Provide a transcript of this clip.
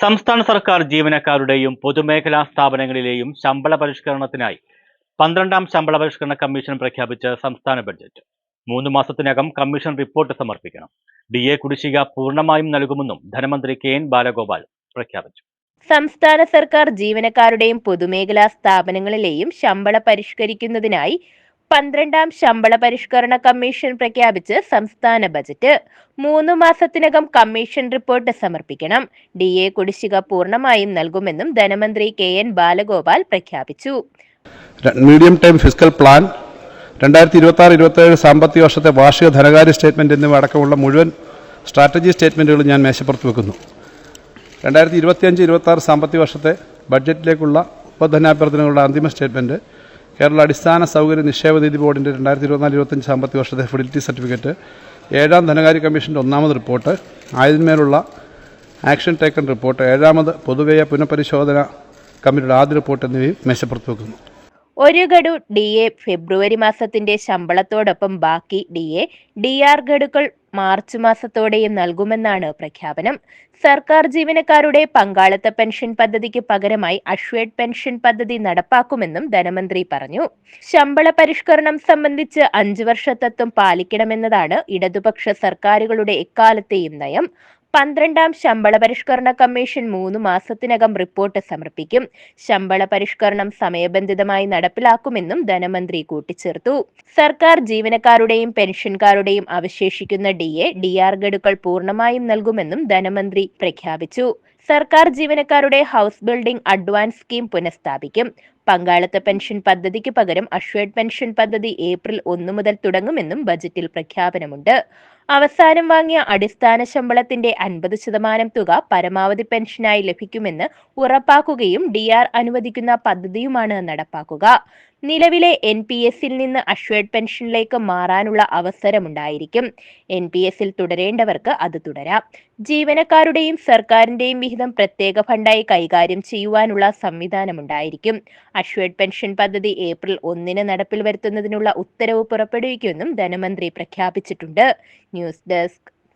സംസ്ഥാന സർക്കാർ ജീവനക്കാരുടെയും പൊതുമേഖലാ സ്ഥാപനങ്ങളിലെയും ശമ്പള പരിഷ്കരണത്തിനായി 12ാം ശമ്പള പരിഷ്കരണ കമ്മീഷൻ പ്രഖ്യാപിച്ച് സംസ്ഥാന ബഡ്ജറ്റ്. 3 മാസത്തിനകം കമ്മീഷൻ റിപ്പോർട്ട് സമർപ്പിക്കണം. DA കുടിശ്ശിക പൂർണ്ണമായും നൽകുമെന്നും ധനമന്ത്രി KN ബാലഗോപാൽ പ്രഖ്യാപിച്ചു. സംസ്ഥാന സർക്കാർ ജീവനക്കാരുടെയും പൊതുമേഖലാ സ്ഥാപനങ്ങളിലെയും ശമ്പള പരിഷ്കരിക്കുന്നതിനായി 12ാം ശമ്പള പരിഷ്കരണ കമ്മീഷൻ പ്രഖ്യാപിച്ച് സംസ്ഥാന ബജറ്റ്. 3 മാസത്തിനകം കമ്മീഷൻ റിപ്പോർട്ട് സമർപ്പിക്കണം. DA കുടിശ്ശിക പൂർണ്ണമായും നൽകുമെന്നും ധനമന്ത്രി KN ബാലഗോപാൽ പ്രഖ്യാപിച്ചു. മീഡിയം ടൈം ഫിസ്ക്കൽ പ്ലാൻ 2026-27 സാമ്പത്തിക വർഷത്തെ വാർഷിക ധനകാര്യ സ്റ്റേറ്റ്മെന്റ് എന്നിവ അടക്കമുള്ള മുഴുവൻ സ്ട്രാറ്റജി സ്റ്റേറ്റ്മെന്റുകളും ഞാൻ മേശപ്പുറത്ത് വെക്കുന്നു. 2025-26 സാമ്പത്തിക വർഷത്തെ ബഡ്ജറ്റിലേക്കുള്ള ഉപധനാഭ്യർത്ഥനകളുടെ അന്തിമ സ്റ്റേറ്റ്മെന്റ്, കേരള അടിസ്ഥാന സൗകര്യ നിക്ഷേപ നിധി ബോർഡിന്റെ 2024-25 സാമ്പത്തിക വർഷത്തെ ഫിഡിലിറ്റി സർട്ടിഫിക്കറ്റ്, 7ാം ധനകാര്യ കമ്മീഷന്റെ 1ാമത് റിപ്പോർട്ട്, ആയതിന്മേലുള്ള ആക്ഷൻ ടേക്കൺ റിപ്പോർട്ട്, 7ാമത് പൊതുവ്യയ പുനഃപരിശോധന കമ്മിറ്റിയുടെ ആദ്യ റിപ്പോർട്ട് എന്നിവയും മേശപ്പുറത്ത് വെക്കുന്നു. ഒരു ഗഡു DA ഫെബ്രുവരി മാസത്തിന്റെ ശമ്പളത്തോടൊപ്പം ബാക്കി DA, DR ഗഡുക്കൾ മാർച്ച് മാസത്തോടെയും നൽകുമെന്നാണ് പ്രഖ്യാപനം. സർക്കാർ ജീവനക്കാരുടെ പങ്കാളിത്ത പെൻഷൻ പദ്ധതിക്ക് പകരമായി അഷ്വേഡ് പെൻഷൻ പദ്ധതി നടപ്പാക്കുമെന്നും ധനമന്ത്രി പറഞ്ഞു. ശമ്പള പരിഷ്കരണം സംബന്ധിച്ച് 5 വർഷ തത്വം പാലിക്കണമെന്നതാണ് ഇടതുപക്ഷ സർക്കാരുകളുടെ എക്കാലത്തെയും നയം. 12ാം ശമ്പള പരിഷ്കരണ കമ്മീഷൻ 3 മാസത്തിനകം റിപ്പോർട്ട് സമർപ്പിക്കും. ശമ്പള പരിഷ്കരണം സമയബന്ധിതമായി നടപ്പിലാക്കുമെന്നും ധനമന്ത്രി കൂട്ടിച്ചേർത്തു. സർക്കാർ ജീവനക്കാരുടെയും പെൻഷൻകാരുടെയും അവശേഷിക്കുന്ന DA, DR ഗഡുക്കൾ പൂർണ്ണമായും നൽകുമെന്നും ധനമന്ത്രി പ്രഖ്യാപിച്ചു. സർക്കാർ ജീവനക്കാരുടെ ഹൗസ് ബിൽഡിംഗ് അഡ്വാൻസ് സ്കീം പുനഃസ്ഥാപിക്കും. പങ്കാളിത്ത പെൻഷൻ പദ്ധതിക്ക് പകരം അഷ്വേഡ് പെൻഷൻ പദ്ധതി ഏപ്രിൽ 1 മുതൽ തുടങ്ങുമെന്നും ബജറ്റിൽ പ്രഖ്യാപനമുണ്ട്. അവസാനം വാങ്ങിയ അടിസ്ഥാന ശമ്പളത്തിന്റെ 50% തുക പരമാവധി പെൻഷനായി ലഭിക്കുമെന്ന് ഉറപ്പാക്കുകയും DR അനുവദിക്കുന്ന പദ്ധതിയുമാണ് നടപ്പാക്കുക. നിലവിലെ NPS-ൽ നിന്ന് അഷ്വേഡ് പെൻഷനിലേക്ക് മാറാനുള്ള അവസരമുണ്ടായിരിക്കും. NPS-ൽ തുടരേണ്ടവർക്ക് അത് തുടരാം. ജീവനക്കാരുടെയും സർക്കാരിന്റെയും വിഹിതം പ്രത്യേക ഫണ്ടായി കൈകാര്യം ചെയ്യുവാനുള്ള സംവിധാനമുണ്ടായിരിക്കും. അഷ്വേഡ് പെൻഷൻ പദ്ധതി ഏപ്രിൽ 1 നടപ്പിൽ വരുത്തുന്നതിനുള്ള ഉത്തരവ് പുറപ്പെടുവിക്കുമെന്നും ധനമന്ത്രി പ്രഖ്യാപിച്ചിട്ടുണ്ട്. News desk.